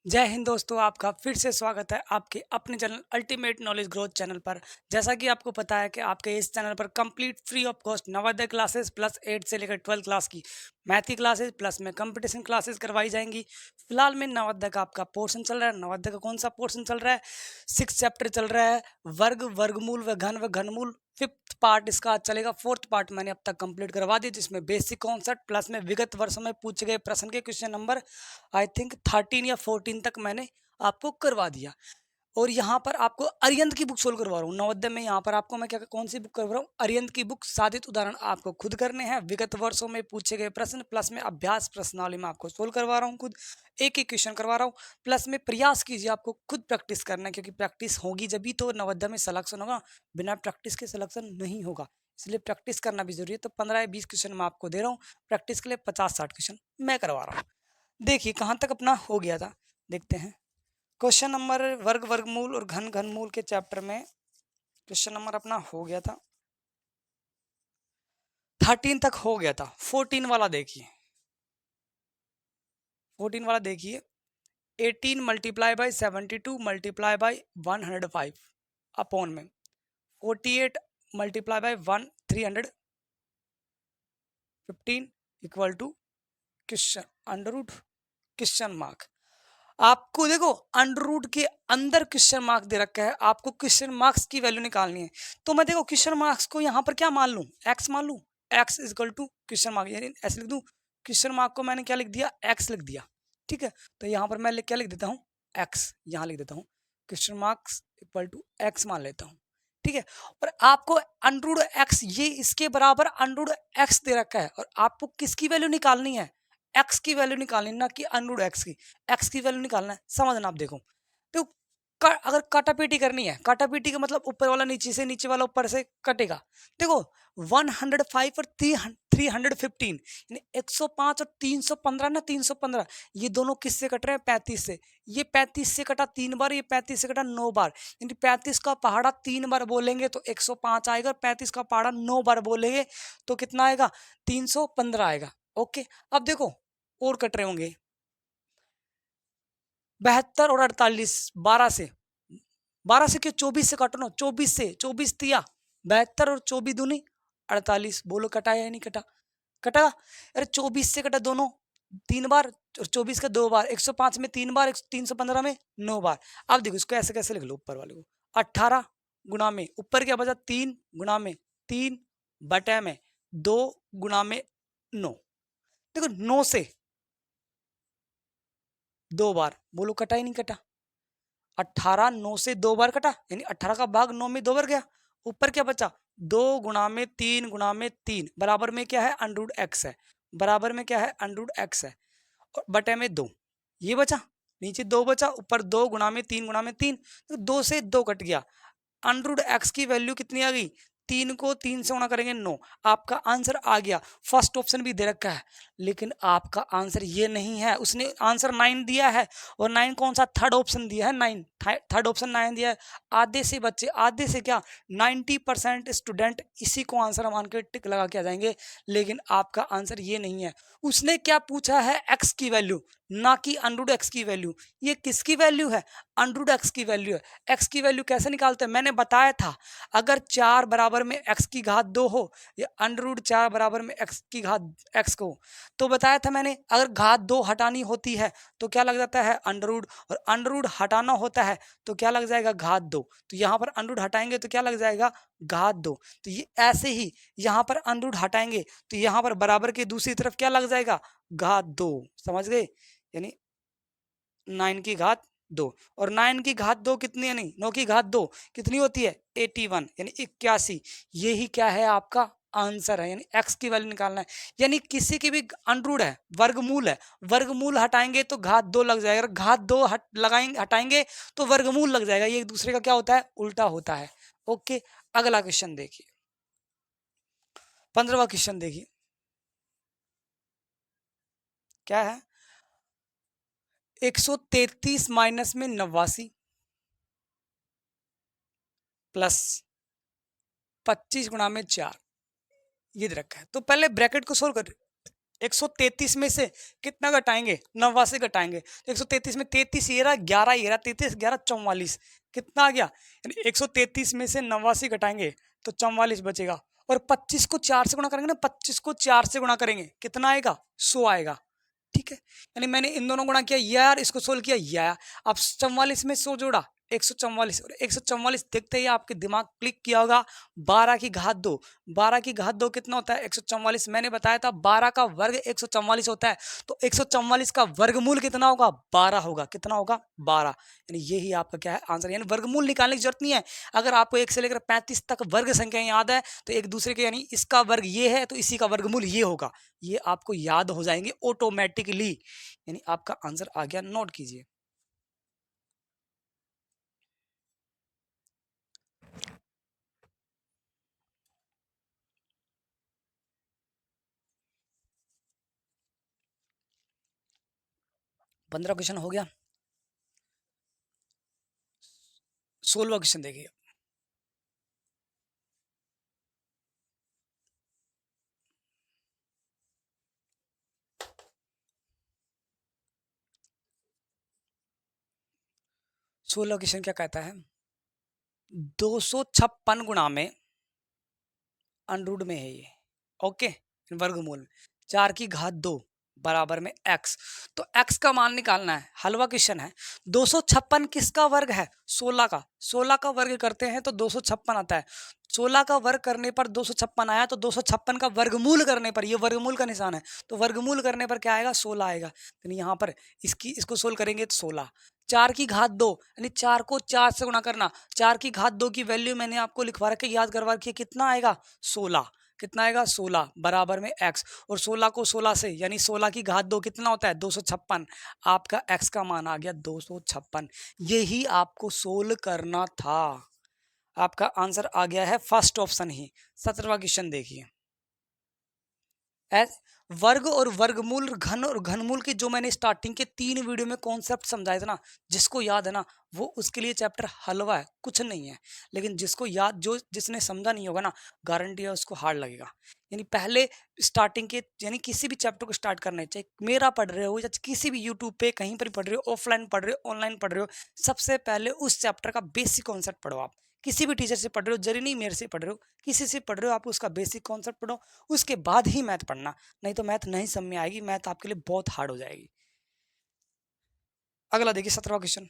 जय हिंद दोस्तों, आपका फिर से स्वागत है आपके अपने channel ultimate knowledge growth channel पर। जैसा कि आपको पता है कि आपके इस चैनल पर complete free of cost Navodaya classes plus 8 से लेकर 12 क्लास की मैथ की क्लासेस प्लस में कंपटीशन क्लासेस करवाई जाएंगी। फिलहाल में नवोदय का आपका पोर्शन चल रहा है। नवोदय का कौन सा पोर्शन चल रहा है? 6 चैप्टर चल रहा है, वर्ग, वर्गमूल व घनमूल। फिफ्थ पार्ट इसका आज चलेगा। फोर्थ पार्ट मैंने अब तक कंप्लीट करवा दी, जिसमें बेसिक कॉन्सेप्ट प्लस में विगत वर्षों में पूछे गए प्रश्न के क्वेश्चन नंबर आई थिंक 13 या 14 तक मैंने आपको करवा दिया। और यहाँ पर आपको अरिहंत की बुक सोल्व करवा रहा हूँ नवोदय में। यहाँ पर आपको मैं क्या कौन सी बुक करवा रहा हूँ? अरिहंत की बुक। साधित उदाहरण आपको खुद करने हैं, विगत वर्षों में पूछे गए प्रश्न प्लस में अभ्यास प्रश्नावली में आपको सोल्व करवा रहा हूँ खुद। एक एक क्वेश्चन करवा रहा हूँ, प्लस में प्रयास कीजिए आपको खुद प्रैक्टिस करना है, क्योंकि प्रैक्टिस होगी जब तो नवोदय में सिलेक्शन होगा। बिना प्रैक्टिस के सिलेक्शन नहीं होगा, इसलिए प्रैक्टिस करना भी जरूरी है। तो 15 या 20 क्वेश्चन मैं आपको दे रहा हूँ, प्रैक्टिस के लिए 50-60 क्वेश्चन मैं करवा रहा हूँ। देखिए कहाँ तक अपना हो गया था, देखते हैं। क्वेश्चन नंबर वर्ग, वर्गमूल और घनमूल के चैप्टर में क्वेश्चन नंबर अपना हो गया था 13 तक हो गया था। 14 वाला देखिए, 14 वाला देखिए। 18 multiply by 72 multiply by 105 upon में 48 multiply by 315 equal to question under root question mark. आपको देखो अंडर रूट के अंदर क्वेश्चन मार्क दे रखा है, आपको क्वेश्चन मार्क्स की वैल्यू निकालनी है। तो मैं देखो क्वेश्चन मार्क्स को यहाँ पर क्या मान लूँ? एक्स मान लूँ। X equal to question mark, यानी ऐसे लिख दूँ। क्वेश्चन मार्क को मैंने क्या लिख दिया? एक्स लिख दिया। ठीक है, तो यहाँ पर मैं क्या लिख देता हूँ? एक्स यहाँ लिख देता हूँ। Question marks equal to x मान लेता हूँ। ठीक है, और आपको अंडर रूट एक्स, ये इसके बराबर अंडर रूट एक्स दे रखा है, और आपको किसकी वैल्यू निकालनी है? एक्स की वैल्यू निकालनी, ना कि अंडर रूट एक्स की। एक्स की वैल्यू निकालना है, समझना आप। देखो तो अगर काटापीटी करनी है, काटापीटी का मतलब ऊपर वाला नीचे से, नीचे वाला ऊपर से कटेगा। देखो 105 और 315, यानी 105 और 315 ना, 315 ये दोनों किससे कट रहे हैं? 35 से। ये 35 से कटा 3 बार, ये 35 से कटा 9 बार, यानी 35 का पहाड़ा 3 बार बोलेंगे तो 105 आएगा, 35 का पहाड़ा 9 बार बोलेंगे तो कितना आएगा? 315 आएगा। ओके, अब देखो और कट रहे होंगे 72 और 48, 12 से क्यों 24 से काटो ना, 24 से, 24 तिया 72 और 24 दूनी 48। बोलो कटा या नहीं कटा? कटा। अरे 24 से कटा दोनों 3 बार, और 24 का 2 बार, 105 में 3 बार, 315 में 9 बार। अब देखो इसको ऐसे कैसे लिख लो, ऊपर वाले को 18 गुना में ऊपर क्या बचा? 3 गुना में 3 बटे में 2 गुना में 9। देखो 9 से 2 बार, बोलो कटा ही नहीं कटा? 18 9 से 2 बार कटा, यानी 18 का भाग 9 में 2 बार गया। ऊपर क्या बचा? 2 गुना में 3 गुना में 3 बराबर में क्या है? अंडर रूट एक्स है। बराबर में क्या है? अंडर रूट एक्स है, और बटे में 2 ये बचा। नीचे 2 बचा, ऊपर 2 गुना में 3 गुना में 3, तो 2 से 2 कट गया। अंडर रूट एक्स की वैल्यू कितनी आ गई? 3 को 3 से गुणा करेंगे 9। आपका आंसर आ गया। फर्स्ट ऑप्शन भी दे रखा है, लेकिन आपका आंसर ये नहीं है। उसने आंसर 9 दिया है, और 9 कौन सा? थर्ड ऑप्शन दिया है 9, थर्ड ऑप्शन 9 दिया है। आधे से बच्चे, आधे से क्या, 90% स्टूडेंट इसी को आंसर मान के टिक लगा के आ जाएंगे, लेकिन आपका आंसर ये नहीं है। उसने क्या पूछा है? एक्स की वैल्यू, ना कि अंडर रूट एक्स की वैल्यू। ये किसकी वैल्यू है? अंडर रूट एक्स की वैल्यू है। एक्स की वैल्यू कैसे निकालते हैं? मैंने बताया था, अगर 4 बराबर में एक्स की घात 2 हो, या अंडर रूट 4 बराबर में एक्स की घात एक्स को, तो बताया था मैंने, अगर घात 2 हटानी होती है तो क्या लग जाता है? Under root. और अंडर रूट हटाना होता है तो क्या लग जाएगा? घात 2। तो यहाँ पर अंडर रूट हटाएंगे तो क्या लग जाएगा? घात 2। तो ये ऐसे ही यहाँ पर अंडर रूट हटाएंगे तो यहाँ पर बराबर के दूसरी तरफ क्या लग जाएगा? घात 2। समझ गए? यानी 9 की घात 2, और 9 की घात 2 कितनी है? नहीं, 9 की घात 2 कितनी होती है? 81, यानी 81। यही क्या है? आपका आंसर है, यानी एक्स की वैल्यू निकालना है। यानी किसी की भी अंडर है, वर्गमूल है, वर्गमूल हटाएंगे तो घात 2 लग जाएगा, और घात 2 लगाएंगे, हटाएंगे तो वर्गमूल लग जाएगा। ये एक दूसरे का क्या होता है? उल्टा होता है। ओके, अगला क्वेश्चन देखिए, 15वां क्वेश्चन देखिए क्या है। 133 माइनस में 89 प्लस 25 गुणा में 4, ये दे रखा है। तो पहले ब्रैकेट को सोल्व कर, 133 में से कितना घटाएंगे, 89 घटाएंगे। तो 133 में 33 ये रहा, 11 ये रहा, 33 11 44, कितना आ गया, यानी 133 में से 89 घटाएंगे तो 44 बचेगा। और 25 को 4 से गुणा करेंगे ना, 25 को 4 से गुणा करेंगे कितना आएगा, 100 आएगा। ठीक है, यानी मैंने इन दोनों गुणा किया, ये यार इसको सोल्व किया, ये आया। अब 44 में 100 जोड़ा, 144, और 144 देखते ही आपके दिमाग क्लिक किया होगा, 12 की घात 2, 12 की घात 2 कितना होता है, 144। मैंने बताया था 12 का वर्ग 144 होता है, तो 144 का वर्गमूल कितना होगा, 12 होगा। कितना होगा, 12। यानी यही आपका क्या है, आंसर। यानी वर्गमूल निकालने की जरूरत नहीं है। अगर आपको 1 से लेकर 35 तक वर्ग संख्या याद है तो एक दूसरे के, यानी इसका वर्ग ये है तो इसी का वर्गमूल ये होगा, ये आपको याद हो जाएंगे ऑटोमेटिकली। यानी आपका आंसर आ गया, नोट कीजिए। पंद्रह क्वेश्चन हो गया। 16वां क्वेश्चन देखिए। सोलह क्वेश्चन क्या कहता है, 256 गुणा में अंडरूट में है ये, ओके, वर्गमूल में 4 की घात 2 बराबर में x। तो x का मान निकालना है, हलवा क्वेश्चन है। 256 किसका वर्ग है, 16 का। 16 का वर्ग करते हैं तो 256 आता है। 16 का वर्ग करने पर 256 आया, तो 256 का वर्गमूल करने पर, ये वर्गमूल का निशान है, तो वर्गमूल करने पर क्या आएगा, 16 आएगा। यानी यहाँ पर इसको सोल्व करेंगे तो 16, 4 की घात 2, यानी 4 को 4 से गुणा करना। 4 की घात 2 की वैल्यू मैंने आपको लिखवा रखी, याद करवा रखी है, कितना आएगा, 16। कितना आएगा, 16 बराबर में x। और 16 को 16 से, यानी 16 की घात 2 कितना होता है, 256। आपका x का मान आ गया 256। यही आपको सोल्व करना था। आपका आंसर आ गया है फर्स्ट ऑप्शन ही। 17वां क्वेश्चन देखिए। वर्ग और वर्गमूल, घन और घनमूल की जो मैंने स्टार्टिंग के 3 वीडियो में कॉन्सेप्ट समझाए थे ना, जिसको याद है ना, वो उसके लिए चैप्टर हलवा है, कुछ नहीं है। लेकिन जिसको याद, जो जिसने समझा नहीं होगा ना, गारंटी है उसको हार्ड लगेगा। यानी पहले स्टार्टिंग के, यानी किसी भी चैप्टर को स्टार्ट करना है, चाहे मेरा पढ़ रहे हो या किसी भी यूट्यूब पे कहीं पर पढ़ रहे हो, ऑफलाइन पढ़ रहे हो, ऑनलाइन पढ़ रहे हो, सबसे पहले उस चैप्टर का बेसिक कॉन्सेप्ट पढ़ो आप। किसी भी टीचर से पढ़ रहे हो, जरूरी नहीं मेरे से पढ़ रहे हो, किसी से पढ़ रहे हो, आप उसका बेसिक कॉन्सेप्ट पढ़ो, उसके बाद ही मैथ पढ़ना। नहीं तो मैथ नहीं समझ में आएगी, मैथ आपके लिए बहुत हार्ड हो जाएगी। अगला देखिए 17वां क्वेश्चन।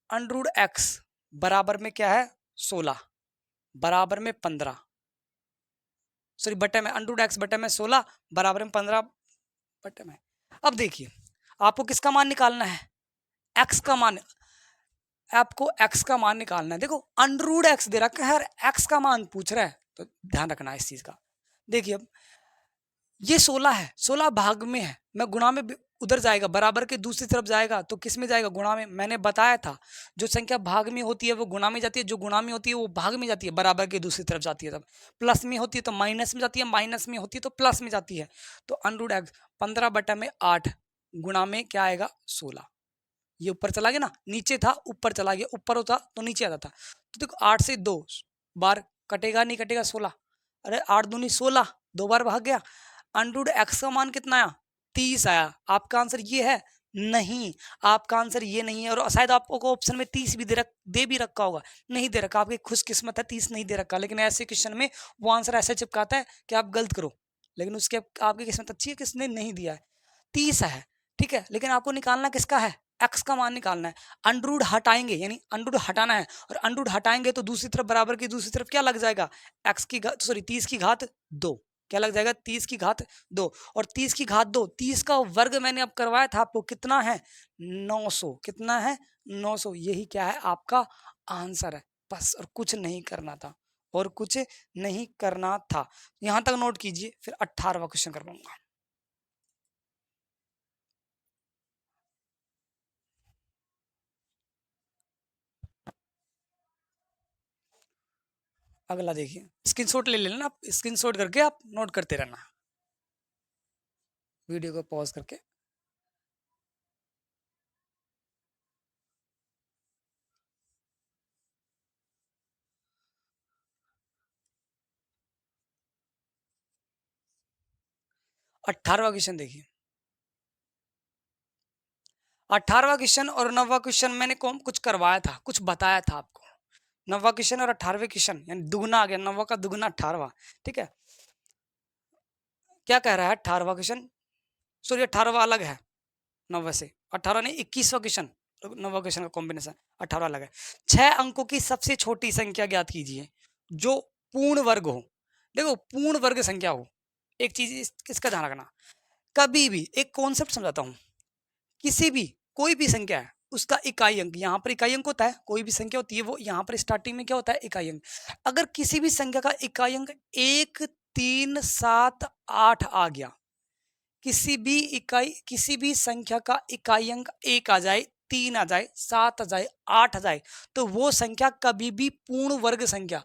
अंडरूट एक्स बराबर में क्या है, 16 बराबर में 15, सॉरी बटे में, अंडरूट एक्स बटे में 16 बराबर में 15 बटे में। अब देखिए आपको किसका मान निकालना है, एक्स का मान। आपको एक्स का मान निकालना है। देखो अंडरूट एक्स दे रखा है, एक्स का मान पूछ रहा है, तो ध्यान रखना है इस चीज का। देखिए अब ये 16 है, 16 भाग में है, मैं गुणा में उधर जाएगा, बराबर के दूसरी तरफ जाएगा तो किस में जाएगा, गुणा में। मैंने बताया था जो संख्या भाग में होती है वो गुणा में जाती है, जो गुणा में होती है वो भाग में जाती है, बराबर के दूसरी तरफ जाती है। तब प्लस में होती है तो माइनस में जाती है, माइनस में होती है तो प्लस में जाती है। तो अंडरूट एक्स 15 बटा में 8 गुणा में क्या आएगा, 16। ये ऊपर चला गया ना, नीचे था ऊपर चला गया, ऊपर होता तो नीचे आता था। तो देखो 8 से 2 बार कटेगा, नहीं कटेगा, 16। अरे 8 दूनी 16, 2 बार भाग गया। अंडरूट एक्स का मान कितना आया, 30 आया। आपका आंसर ये है, नहीं, आपका आंसर ये नहीं है। और शायद आपको ऑप्शन में 30 भी दे भी रखा होगा, नहीं दे रखा, आपकी खुशकिस्मत है 30 नहीं दे रखा। लेकिन ऐसे क्वेश्चन में वो आंसर ऐसे चिपकाता है कि आप गलत करो, लेकिन उसके आपकी किस्मत अच्छी है, किसने नहीं दिया है, 30 है। ठीक है, लेकिन आपको निकालना किसका है, एक्स का मान निकालना है। अंडरूट हटाएंगे, यानी अंडरूट हटाना है, और अंडरूट हटाएंगे तो दूसरी तरफ, बराबर की दूसरी तरफ क्या लग जाएगा, एक्स की घात, सॉरी 30 की घात 2, क्या लग जाएगा, 30 की घात 2। और 30 की घात 2, 30 का वर्ग मैंने अब करवाया था आपको, कितना है, 900। कितना है, 900। यही क्या है, आपका आंसर है, बस। और कुछ नहीं करना था, और कुछ नहीं करना था। यहां तक नोट कीजिए, फिर 18वां क्वेश्चन करवाऊंगा। अगला देखिए, स्क्रीनशॉट ले लेना आप, स्क्रीनशॉट करके आप नोट करते रहना, वीडियो को पॉज करके। 18वां क्वेश्चन देखिए, 18वां क्वेश्चन और 9वां क्वेश्चन मैंने कुछ करवाया था, कुछ बताया था आपको। 9वां क्वेश्चन और 18वें क्वेश्चन यानी दुगना आ गया, 9वां का दुगना 18वां। ठीक है, क्या कह रहा है 18वां क्वेश्चन, सॉरी 18वां अलग है 9वें से, 18 नहीं 21वां क्वेश्चन, 9वां क्वेश्चन का कॉम्बिनेशन, 18 अलग है। 6 अंकों की सबसे छोटी संख्या ज्ञात कीजिए जो पूर्ण वर्ग हो। देखो पूर्ण वर्ग संख्या हो, एक चीज इसका ध्यान रखना, कभी भी एक कॉन्सेप्ट समझाता हूं, किसी भी कोई भी संख्या है उसका इकाई अंक, यहाँ पर इकाई अंक होता है, कोई भी संख्या होती है वो यहाँ पर स्टार्टिंग में क्या होता है इकाई अंक। अगर किसी भी संख्या का इकाई अंक 1 3 7 8 आ गया, किसी भी संख्या का इकाई अंक 1 आ जाए, 3 आ जाए, 7 आ जाए, 8 आ जाए, तो वो संख्या कभी भी पूर्ण वर्ग संख्या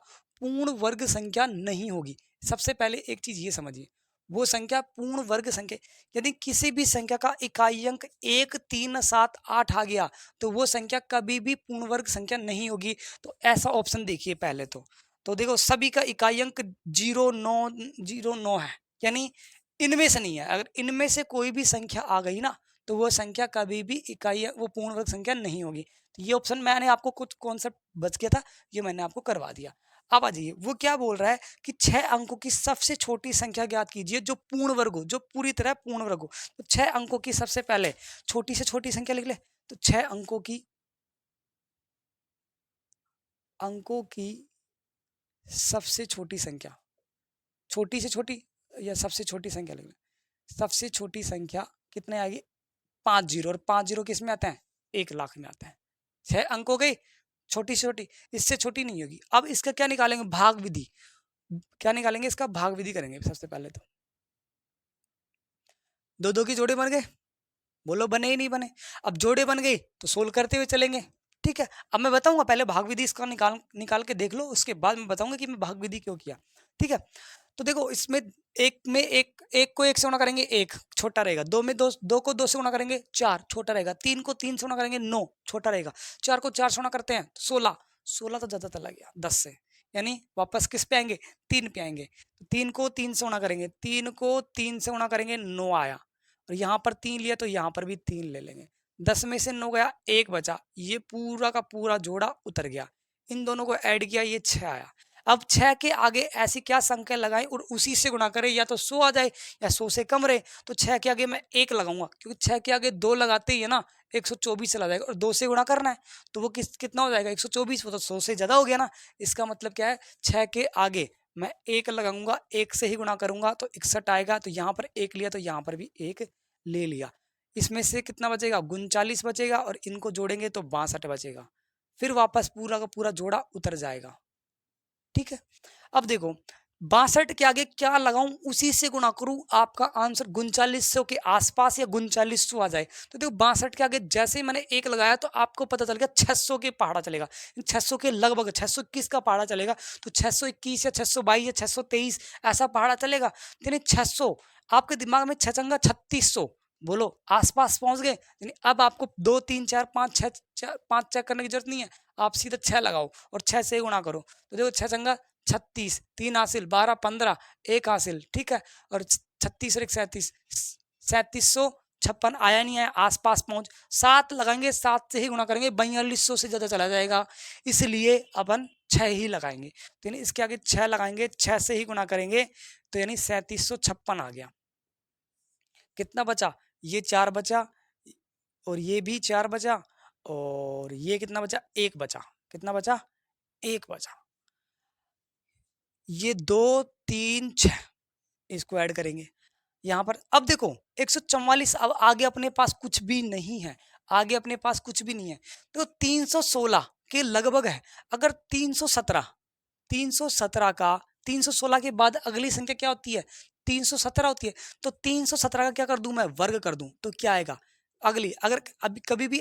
नहीं होगी। सबसे पहले एक चीज ये समझिए, वो संख्या पूर्ण वर्ग संख्या, यदि किसी भी संख्या का इकाई अंक 1 3 7 8 आ गया तो वो संख्या कभी भी पूर्ण वर्ग संख्या नहीं होगी। तो ऐसा ऑप्शन देखिए पहले तो देखो सभी का इकाई अंक 0 9 है, यानी इनमें से नहीं है। अगर इनमें से कोई भी संख्या आ गई ना तो वो संख्या कभी भी इकाई वो पूर्ण वर्ग संख्या नहीं होगी। तो ये ऑप्शन मैंने आपको कुछ कॉन्सेप्ट बच गया था, ये मैंने आपको करवा दिया। अब आ जाइए, वो क्या बोल रहा है कि 6 अंकों की सबसे छोटी संख्या ज्ञात कीजिए जो पूर्ण वर्ग हो, जो पूरी तरह पूर्ण वर्ग हो। तो 6 अंकों की सबसे पहले छोटी से छोटी संख्या लिख ले, तो 6 अंकों की सबसे छोटी संख्या, छोटी से छोटी या सबसे छोटी संख्या लिख ले, सबसे छोटी संख्या कितने आएगी 5 जीरो, और 5 जीरो किस में आते हैं 1 लाख में आते हैं। 6 अंक हो गई छोटी से छोटी, इससे छोटी नहीं होगी। अब इसका क्या निकालेंगे भाग विधि, क्या निकालेंगे इसका भाग विधि करेंगे सबसे पहले। तो दो दो की जोड़े बन गए, बोलो बने ही नहीं बने। अब जोड़े बन गई तो सोल्व करते हुए चलेंगे। ठीक है, अब मैं बताऊंगा, पहले भाग विधि इसका निकाल निकाल के देख लो, उसके बाद मैं बताऊंगा कि मैं भाग विधि क्यों किया। ठीक है, तो देखो इसमें एक को 1 से गुणा करेंगे 1 छोटा रहेगा, 2 में 2 को 2 से गुणा करेंगे 4 छोटा रहेगा, 3 को 3 से गुणा करेंगे 9 छोटा रहेगा, 4 को 4 से गुणा करते हैं 16, 16 तो ज्यादा चला गया 10 से, यानी वापस किस पे आएंगे 3 पे आएंगे। 3 को 3 से गुणा करेंगे, 3 को 3 से गुणा करेंगे 9 आया, और यहाँ पर 3 लिया तो यहाँ पर भी 3 ले लेंगे, 10 में से 9 गया 1 बचा, ये पूरा का पूरा जोड़ा उतर गया। इन दोनों को ऐड किया ये 6 आया। अब 6 के आगे ऐसी क्या संख्या लगाएं और उसी से गुणा करें, या तो 100 आ जाए या 100 से कम रहे। तो 6 के आगे मैं 1 लगाऊंगा, क्योंकि 6 के आगे 2 लगाते ही है ना 124 चला जाएगा, और 2 से गुणा करना है तो वो कितना हो जाएगा 124, वो तो 100 से ज्यादा हो गया ना। इसका मतलब क्या है 6 के आगे मैं 1 लगाऊंगा, 1 से ही गुणा करूंगा तो 61 आएगा, तो यहाँ पर 1 लिया तो यहाँ पर भी 1 ले लिया। इसमें से कितना बचेगा 39 बचेगा, और इनको जोड़ेंगे तो 62 बचेगा, फिर वापस पूरा का पूरा जोड़ा उतर जाएगा। ठीक है, अब देखो 62 के आगे क्या लगाऊं उसी से गुणा करूं, आपका आंसर 3900 के आसपास या 3900 आ जाए। तो देखो 62 के आगे जैसे ही मैंने 1 लगाया तो आपको पता चल गया 600 के पहाड़ा चलेगा, 600 के लगभग 621 का पहाड़ा चलेगा, तो 621 या 622 या 623 ऐसा पहाड़ा चलेगा। यानी 600 आपके दिमाग में 6 चंगा 3600, बोलो आसपास पहुंच गए। यानी अब आपको 2 3 4 5 6 5 चेक करने की जरूरत नहीं है, आप सीधा 6 लगाओ और 6 से गुणा करो। तो देखो 6 चंगा 36, 3 हासिल 12 15 1 हासिल, ठीक है, और 36 और 1 37, 3756 आया नहीं है, आसपास पहुंच। 7 लगाएंगे 7 से ही गुणा करेंगे, 4200 से ज्यादा चला जाएगा, इसलिए अपन 6 ही लगाएंगे। तो यानी इसके आगे 6 लगाएंगे, 6 से ही गुणा करेंगे, तो यानी 3756 आ गया। कितना बचा ये 4 बचा, और ये भी 4 बचा, और ये कितना बचा 1 बचा, कितना बचा 1 बचा। ये 2 3 6 इसको ऐड करेंगे यहाँ पर। अब देखो 144, अब आगे अपने पास कुछ भी नहीं है, आगे अपने पास कुछ भी नहीं है, तो 316 के लगभग है। अगर 317 का 316 के बाद अगली संख्या क्या होती है 317 होती है, तो 317 का क्या कर दूं मैं वर्ग कर दूं, तो क्या आएगा अगली। अगर अभी कभी भी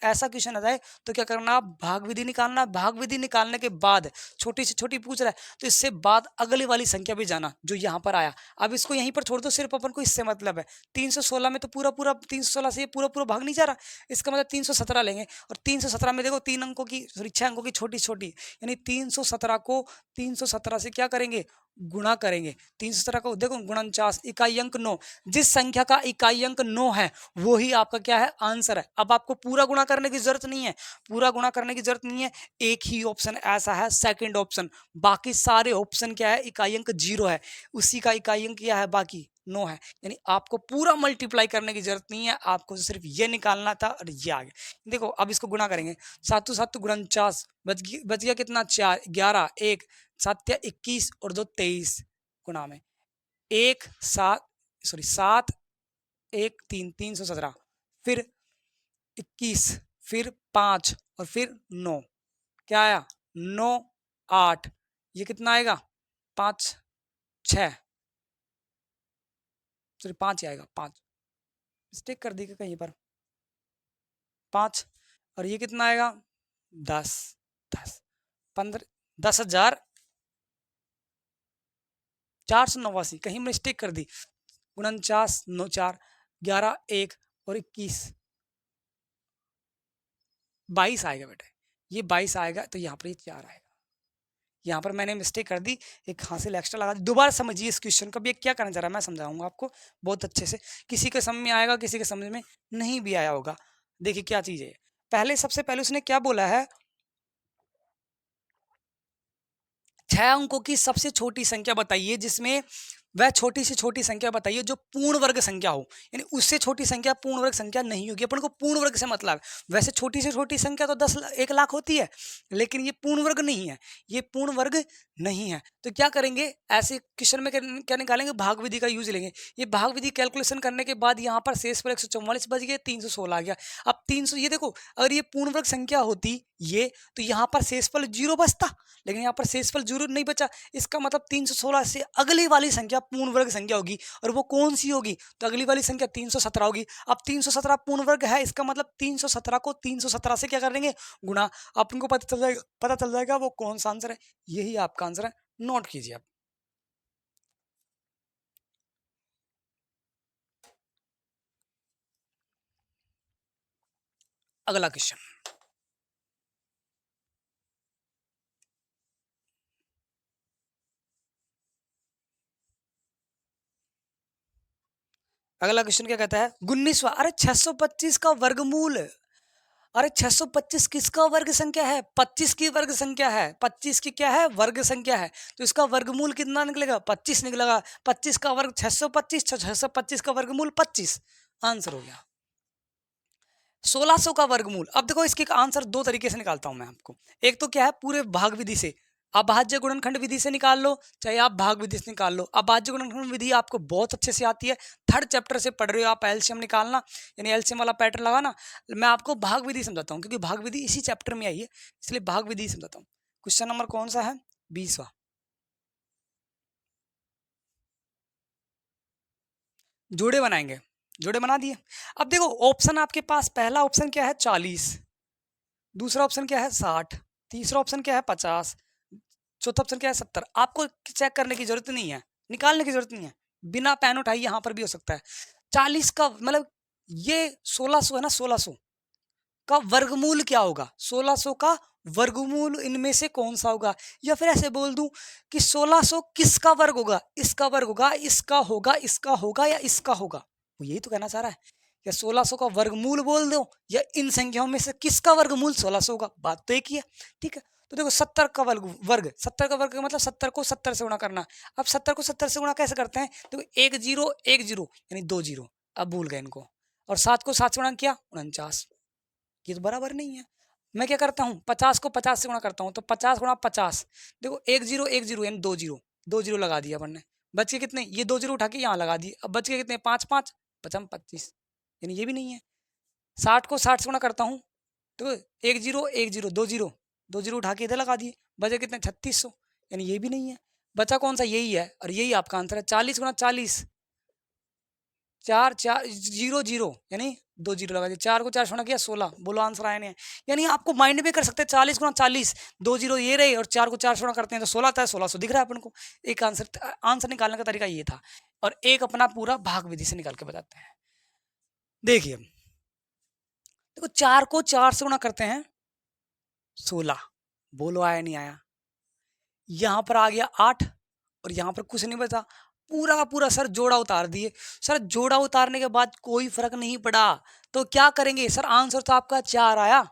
ऐसा क्वेश्चन आ जाए तो क्या करना, भाग विधि निकालना, भाग विधि निकालने के बाद छोटी से छोटी पूछ रहा है तो इससे बाद अगली वाली संख्या भी जाना जो यहाँ पर आया। अब इसको यहीं पर छोड़ दो, सिर्फ अपन को इससे मतलब है 316 में तो पूरा 316 से ये पूरा भाग नहीं जा रहा, इसका मतलब 317 लेंगे, और 317 में देखो 3 अंकों की सॉरी 6 अंकों की छोटी छोटी, यानी 317 को 317 से क्या करेंगे गुणा करेंगे 317 को, देखो 49 इकाई अंक 9, जिस संख्या का इकाई अंक 9 है वो ही आपका क्या है, आंसर है। अब आपको पूरा गुणा करने की जरूरत नहीं है, पूरा गुणा करने की जरूरत नहीं है, एक ही ऑप्शन ऐसा है सेकंड ऑप्शन, बाकी सारे ऑप्शन क्या है, इकाई अंक 0 है, उसी का इकाई अंक क्या है, बाकी 9 है। यानी आपको पूरा मल्टीप्लाई करने की जरूरत नहीं है, आपको सिर्फ ये निकालना था और ये आ गया। देखो अब इसको गुणा करेंगे, 7 7 49, बच गया कितना, 4, 11, 1 7 21 और 2 23, गुणा में 1 7 सॉरी 7 1 3 317, फिर 21, फिर 5 और फिर 9, क्या आया 9 8, ये कितना आएगा 5 6 सॉरी 5 ही आएगा, 5 मिस्टेक कर दी क्या कहीं पर, 5 और ये कितना आएगा 10 10 15 10,000 489, कहीं मिस्टेक कर दी, 49 9 4 11 1 और 21 22 आएगा बेटा, ये 22 आएगा, तो यहाँ पर ये 4 आएगा, यहाँ पर मैंने मिस्टेक कर दी, एक हासिल एक्स्ट्रा लगा दी। दोबारा समझिए इस क्वेश्चन को भी, क्या करना चाह रहा है मैं समझाऊंगा आपको बहुत अच्छे से, किसी के समझ में आएगा, किसी के समझ में नहीं भी आया होगा। देखिए क्या चीज है, पहले सबसे पहले उसने क्या बोला है, 6 अंकों की सबसे छोटी संख्या बताइए जिसमें वह छोटी से छोटी संख्या बताइए जो पूर्ण वर्ग संख्या हो, यानी उससे छोटी संख्या पूर्ण वर्ग संख्या नहीं होगी। अपन को पूर्ण वर्ग से मतलब, वैसे छोटी से छोटी संख्या तो 1 लाख होती है, लेकिन ये पूर्ण वर्ग नहीं है, ये पूर्ण वर्ग नहीं है। तो क्या करेंगे, ऐसे क्वेश्चन में क्या निकालेंगे, भाग विधि का यूज लेंगे। ये भाग विधि कैलकुलेशन करने के बाद यहाँ पर शेष पर 144 बच गए, 316 आ गया। अब 300, ये देखो अगर ये पूर्ण वर्ग संख्या होती ये, तो यहाँ पर शेषफल 0 बचता, लेकिन यहाँ पर शेषफल 0 नहीं बचा। इसका मतलब 316 से अगली वाली संख्या पूर्ण वर्ग संख्या होगी, और वो कौन सी होगी, तो अगली वाली संख्या 317 होगी। अब 317 पूर्ण वर्ग है, इसका मतलब 317 को 317 से क्या करेंगे, गुणा। अपन को पता चल जाएगा वो कौन सा आंसर है, यही आपका आंसर है, नोट कीजिए आप। अगला क्वेश्चन, अगला क्वेश्चन क्या कहता है, 19वां, अरे 625 का वर्गमूल, अरे 625 किसका वर्ग संख्या है, 25 की वर्ग संख्या है, 25 की क्या है, वर्ग संख्या है, तो इसका वर्गमूल कितना निकलेगा, 25 निकलेगा। 25 का वर्ग 625, 625 का वर्गमूल 25, आंसर हो गया। 1600 का वर्गमूल, अब देखो इसके आंसर दो तरीके से निकालता हूं मैं आपको। एक तो क्या है, पूरे भाग विधि से, अभाज्य गुणनखंड विधि से निकाल लो, चाहे आप भाग विधि से निकाल लो। अभाज्य गुणनखंड विधि आपको बहुत अच्छे से आती है, 3rd चैप्टर से पढ़ रहे हो आप, एलसीएम निकालना, यानी एलसीएम वाला पैटर्न लगाना। मैं आपको भाग विधि समझाता हूँ, क्योंकि भाग विधि इसी चैप्टर में आई है, इसलिए भाग विधि समझाता हूँ। क्वेश्चन नंबर कौन सा है, 20वां, जोड़े बनाएंगे, जोड़े बना दिए। अब देखो ऑप्शन आपके पास, पहला ऑप्शन क्या है 40, दूसरा ऑप्शन क्या है 60, तीसरा ऑप्शन क्या है 50, चौथा ऑप्शन क्या है 70। आपको चेक करने की जरूरत नहीं है, निकालने की जरूरत नहीं है, बिना पेन उठाए यहाँ पर भी हो सकता है। 40 का मतलब ये 1600 है ना, 1600 का वर्गमूल क्या होगा, 1600 का वर्गमूल इनमें से कौन सा होगा, या फिर ऐसे बोल दूं कि 1600 किसका वर्ग होगा, इसका वर्ग होगा, इसका होगा, इसका होगा, या इसका होगा, वो यही तो कहना चाह रहा है। या 1600 का वर्गमूल बोल दो, या इन संख्याओं में से किसका वर्गमूल 1600 होगा, बात तो एक ही है। ठीक है, तो देखो 70 का वर्ग 70 का वर्ग मतलब 70 को 70 से गुणा करना। अब 70 को 70 से गुणा कैसे करते हैं, देखो 1 0 यानी 2 0, अब भूल गए इनको, और 7 को 7 से गुणा किया 49, ये तो बराबर नहीं है। मैं क्या करता हूँ, 50 को 50 से गुणा करता हूँ, तो 50 गुणा 50, देखो 1 0 यानी 2 0, 2 0 लगा दिया अपन ने, बच के कितने, ये 2 0 उठा के यहाँ लगा दिए, अब बच के कितने 5 5, बचा 25, यानी ये भी नहीं है। 60 को 60 से गुणा करता हूँ, तो 1 0 1 0 2 0, 2 0 उठा के इधर लगा दिए, बचे कितने 3600, यानी ये भी नहीं है। बचा कौन सा, यही है, और यही आपका आंसर है। 40 गुणा 40, 4 4 0 0 यानी 2 0 लगा दिए, 4 को 4 से गुणा किया 16, बोलो आंसर आया नहीं है। यानी आपको माइंड में कर सकते हैं, 40 गुणा 40, 2 0 ये रहे, और 4 को 4 से गुणा करते हैं तो 16 आता है, 1600 दिख रहा है अपन को। एक आंसर निकालने का तरीका ये था, और एक अपना पूरा भाग विधि से निकाल के बताते हैं। देखिए देखो 4 को 4 से गुणा करते हैं 16, बोलो आया नहीं आया। यहां पर आ गया 8, और यहाँ पर कुछ नहीं बचा, पूरा का पूरा सर जोड़ा उतार दिए। सर जोड़ा उतारने के बाद कोई फर्क नहीं पड़ा, तो क्या करेंगे सर? आंसर तो आपका 4 आया,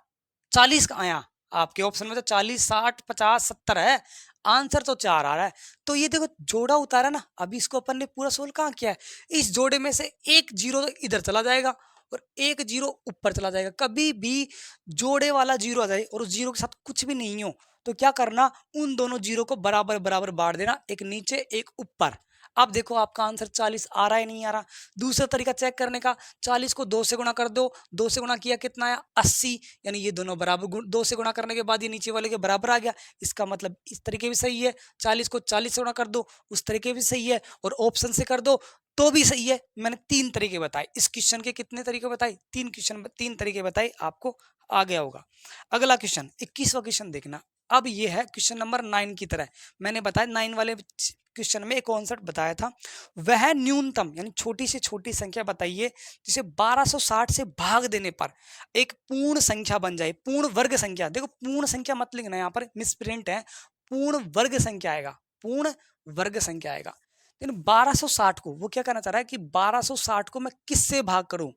40 का आया। आपके ऑप्शन में तो 40, 60, 50, 70 है, आंसर तो 4 आ रहा है। तो ये देखो जोड़ा उतारा ना, अभी इसको अपन ने पूरा सोल्व कहाँ किया है? इस जोड़े में से एक जीरो तो इधर चला जाएगा और एक जीरो ऊपर चला जाएगा। कभी भी जोड़े वाला जीरो आ जाए और उस जीरो के साथ कुछ भी नहीं हो तो क्या करना, उन दोनों जीरो को बराबर बराबर बांट देना, एक नीचे एक ऊपर। अब देखो आपका आंसर 40 आ रहा है नहीं आ रहा? दूसरा तरीका चेक करने का, 40 को 2 से गुणा कर दो, 2 से गुणा किया कितना आया? 80, यानी ये दोनों बराबर, 2 से गुणा करने के बाद ये नीचे वाले के बराबर आ गया। इसका मतलब इस तरीके भी सही है, 40 को 40 से गुणा कर दो, उस तरीके भी सही है, और ऑप्शन से कर दो तो भी सही है। मैंने 3 तरीके बताए, इस क्वेश्चन के कितने तरीके बताए? 3 तरीके बताए, आपको आ गया होगा। अगला क्वेश्चन 21वां क्वेश्चन देखना। अब ये है क्वेश्चन नंबर 9 की तरह। मैंने बताया 9 वाले क्वेश्चन में एक कॉन्सेप्ट बताया था, वह न्यूनतम यानी छोटी से छोटी संख्या बताइए जिसे 1260 से भाग देने पर एक पूर्ण संख्या बन जाए, पूर्ण वर्ग संख्या। देखो पूर्ण संख्या मत लिखना, यहाँ पर मिसप्रिंट है, पूर्ण वर्ग संख्या आएगा, पूर्ण वर्ग संख्या आएगा। लेकिन 1260 को वो क्या कहना चाह रहा है कि 1260 को मैं किससे भाग करूं,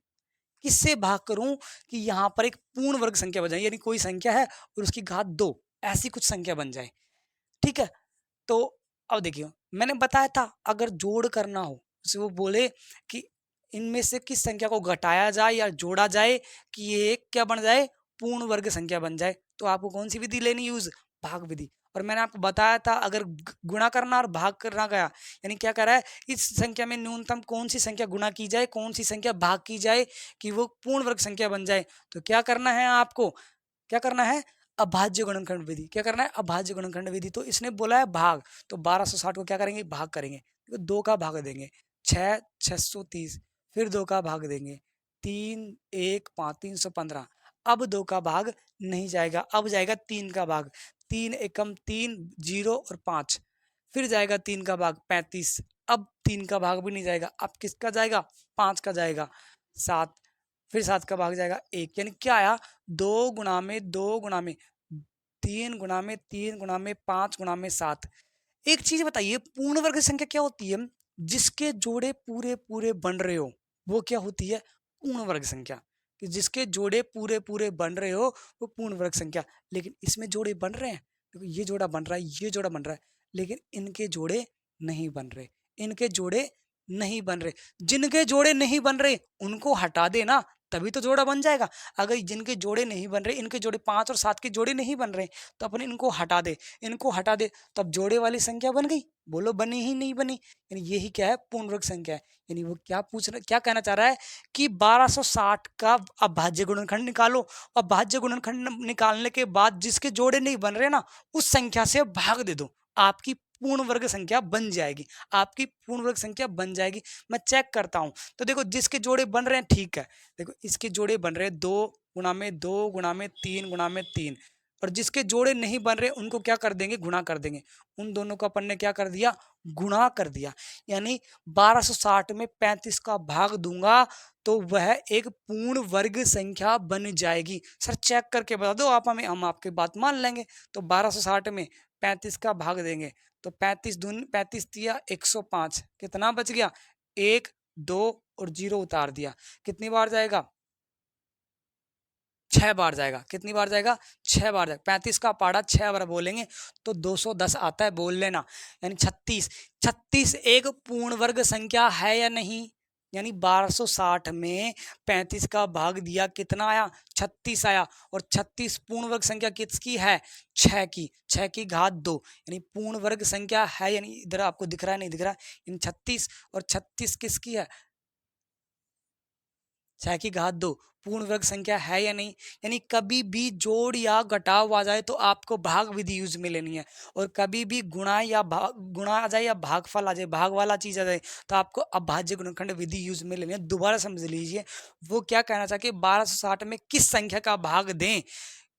किससे भाग करूं कि यहां पर एक पूर्ण वर्ग संख्या बन जाए, यानी कोई संख्या है और उसकी घात 2, ऐसी कुछ संख्या बन जाए। ठीक है, तो अब देखिए मैंने बताया था अगर जोड़ करना हो तो वो बोले कि इनमें से किस संख्या को घटाया जाए या जोड़ा जाए कि ये एक क्या बन जाए, पूर्ण वर्ग संख्या बन जाए, तो आपको कौन सी विधि लेनी, यूज भाग विधि। और मैंने आपको बताया था अगर गुणा करना और भाग करना गया, यानी क्या कर रहा है, इस संख्या में न्यूनतम कौन सी संख्या गुणा की जाए, कौन सी संख्या भाग की जाए कि वो पूर्ण वर्ग संख्या बन जाए, तो क्या करना है आपको, क्या करना है, अभाज्य गुणनखंड विधि। क्या करना है, अभाज्य गुणनखंड विधि। तो इसने बोला है भाग, तो 1260 को क्या करेंगे, भाग करेंगे। तो 2 का भाग देंगे, 6 630, फिर 2 का भाग देंगे, 3 1 5 315। अब 2 का भाग नहीं जाएगा, अब जाएगा 3 का भाग, 3 एकम 3 0 और 5, फिर जाएगा 3 का भाग 35। अब 3 का भाग भी नहीं जाएगा, अब किसका जाएगा, 5 का जाएगा, 7, फिर 7 का भाग जाएगा 1, यानी क्या आया, 2 गुणा में 2 गुणा में 3 गुणा में 3 गुणा में 5 गुणा में 7। एक चीज बताइए, पूर्ण वर्ग संख्या क्या होती है, जिसके जोड़े पूरे पूरे बन रहे हो वो क्या होती है, पूर्ण वर्ग संख्या। कि जिसके जोड़े पूरे पूरे बन रहे हो वो पूर्ण वर्ग संख्या। लेकिन इसमें जोड़े बन रहे हैं, देखो ये जोड़ा बन रहा है, ये जोड़ा बन रहा है, लेकिन इनके जोड़े नहीं बन रहे, इनके जोड़े नहीं बन रहे। जिनके जोड़े नहीं बन रहे उनको हटा देना, तभी तो जोड़ा बन जाएगा। अगर जिनके जोड़े नहीं बन रहे, इनके जोड़े 5 और 7 के जोड़े नहीं बन रहे, तो अपन इनको हटा दे, इनको हटा दे, तब जोड़े वाली संख्या बन गई। बोलो बनी ही नहीं बनी, यानी यही क्या है, पूर्ण वर्ग संख्या है। यानी वो क्या पूछ रहा, क्या कहना चाह रहा है कि 1260 का अभाज्य गुणनखंड निकालो, और अभाज्य गुणनखंड निकालने के बाद जिसके जोड़े नहीं बन रहे ना, उस संख्या से भाग दे दो, आपकी पूर्ण वर्ग संख्या बन जाएगी, आपकी पूर्ण वर्ग संख्या बन जाएगी। मैं चेक करता हूं, तो देखो जिसके जोड़े बन रहे हैं ठीक है, देखो इसके जोड़े बन रहे हैं 2 गुणा में 2 गुणा में 3 गुणा में 3, और जिसके जोड़े नहीं बन रहे उनको क्या कर देंगे, गुणा कर देंगे। उन दोनों को अपन ने क्या कर दिया, गुणा कर दिया। यानी 1260 में 35 का भाग दूंगा तो वह एक पूर्ण वर्ग संख्या बन जाएगी। सर चेक करके बता दो आप हमें, हम आपकी बात मान लेंगे। तो 1260 में 35 का भाग देंगे तो 35 दूनी 35 दिया 105, कितना बच गया, 1 2 और 0 उतार दिया, कितनी बार जाएगा, 6 बार जाएगा। कितनी बार जाएगा, 6 बार जाएगा। 35 का पाड़ा 6 बार बोलेंगे तो 210 आता है, बोल लेना। यानी 36, 36 एक पूर्ण वर्ग संख्या है या नहीं, यानी 1260 में 35 का भाग दिया, कितना आया, 36 आया। और 36 पूर्ण वर्ग संख्या किसकी है, 6 की, 6 की घात 2, यानी पूर्ण वर्ग संख्या है। यानी इधर आपको दिख रहा है, नहीं दिख रहा, यानी 36, और 36 किसकी है, 6 की घात 2 पूर्ण वर्ग संख्या है या नहीं। यानी कभी भी जोड़ या घटाव आ जाए तो आपको भाग विधि यूज में लेनी है, और कभी भी गुणा या गुणा आ जाए या भागफल आ जाए, भाग वाला चीज आ जाए, तो आपको अभाज्य गुणनखंड विधि यूज में लेनी है। दोबारा समझ लीजिए, वो क्या कहना चाह के 1260 में किस संख्या का भाग दें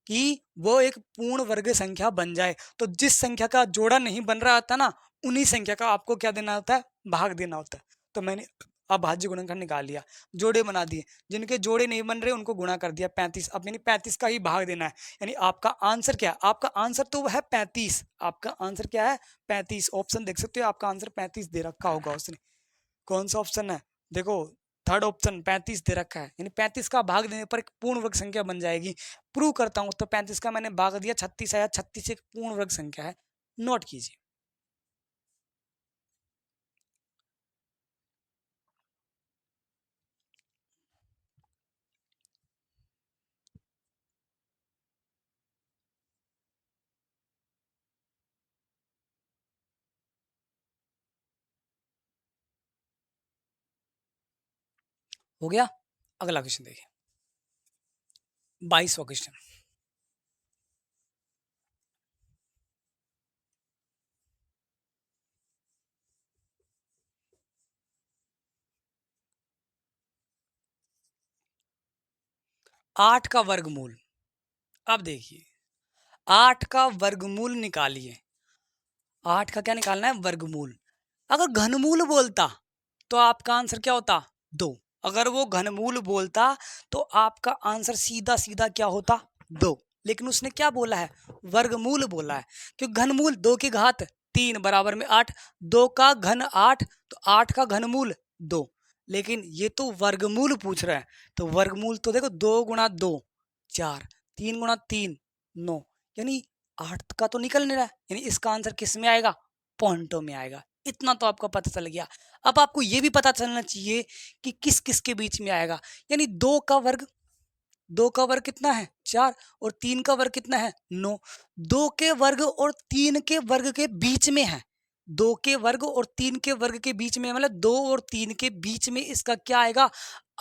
कि वो एक पूर्ण वर्ग संख्या बन जाए। तो जिस संख्या का जोड़ा नहीं बन रहा होता ना, उन्हीं संख्या का आपको क्या देना होता है, भाग देना होता है। तो मैंने अब भाज्य गुणनखंड निकाल लिया, जोड़े बना दिए, जिनके जोड़े नहीं बन रहे उनको गुणा कर दिया 35। अब यानी 35 का ही भाग देना है। यानी आपका आंसर क्या है? आपका आंसर तो है 35। आपका आंसर क्या है? 35। ऑप्शन देख सकते हो, आपका आंसर 35 दे रखा होगा उसने। कौन सा ऑप्शन है? देखो थर्ड ऑप्शन 35 दे रखा है। यानी 35 का भाग देने पर एक पूर्ण वर्ग संख्या बन जाएगी। प्रूव करता हूं तो 35 का मैंने भाग दिया 36 है, 36 एक पूर्ण वर्ग संख्या है। नोट कीजिए। हो गया। अगला क्वेश्चन देखिए, 22वां क्वेश्चन। आठ का वर्गमूल। अब देखिए 8 का वर्गमूल निकालिए। 8 का क्या निकालना है? वर्गमूल। अगर घनमूल बोलता तो आपका आंसर क्या होता? 2। अगर वो घनमूल बोलता तो आपका आंसर सीधा सीधा क्या होता? 2। लेकिन उसने क्या बोला है? वर्गमूल बोला है। क्योंकि घनमूल 2 की घात 3 बराबर में 8, 2 का घन 8, तो 8 का घनमूल 2। लेकिन ये तो वर्गमूल पूछ रहा है, तो वर्गमूल तो देखो 2 गुणा 2 4, 3 गुणा 3 9, यानी 8 का तो निकल नहीं रहा है। यानी इसका आंसर किस में आएगा? पॉइंटों में आएगा। इतना तो आपको पता चल गया। अब आपको ये भी पता चलना चाहिए कि किस किस के बीच में आएगा। यानी 2 का वर्ग, 2 का वर्ग कितना है? 4, और 3 का वर्ग कितना है? 9। 2 के वर्ग और 3 के वर्ग के बीच में है। 2 के वर्ग और 3 के वर्ग के बीच में, मतलब 2 और 3 के बीच में इसका क्या आएगा?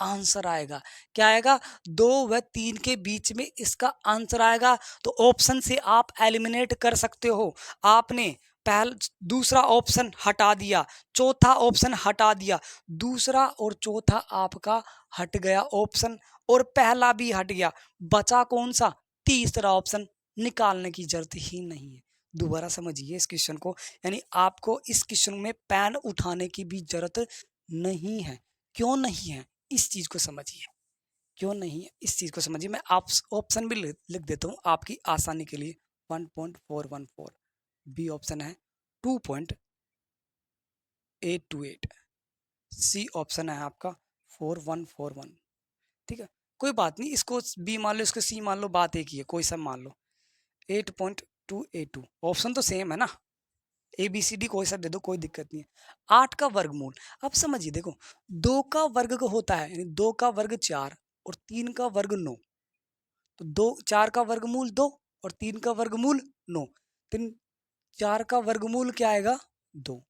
आंसर आएगा। क्या आएगा? 2 व 3 के बीच में इसका आंसर आएगा। तो ऑप्शन से आप एलिमिनेट कर सकते हो। आपने पहला दूसरा ऑप्शन हटा दिया, चौथा ऑप्शन हटा दिया, दूसरा और चौथा आपका हट गया ऑप्शन, और पहला भी हट गया। बचा कौन सा? तीसरा ऑप्शन। निकालने की जरूरत ही नहीं है। दोबारा समझिए इस क्वेश्चन को। यानी आपको इस क्वेश्चन में पेन उठाने की भी जरूरत नहीं है। क्यों नहीं है? इस चीज को समझिए। क्यों नहीं है इस चीज को समझिए। मैं आप ऑप्शन भी लिख देता हूँ आपकी आसानी के लिए। 1.414, बी ऑप्शन है 2.828, सी ऑप्शन है आपका 4141। ठीक है, कोई बात नहीं, इसको बी मान लो, इसको सी मान लो, बात एक ही है, कोई सब मान लो। 8.282 ऑप्शन तो सेम है ना, ए बी सी डी कोई सा दे दो, कोई दिक्कत नहीं है। 8 का वर्गमूल। अब समझिए, देखो 2 का वर्ग होता है, यानी 2 का वर्ग 4 और 3 का वर्ग 9। तो 4 का वर्गमूल 2 और 3 का वर्गमूल 9। 4 का वर्गमूल क्या आएगा? 2,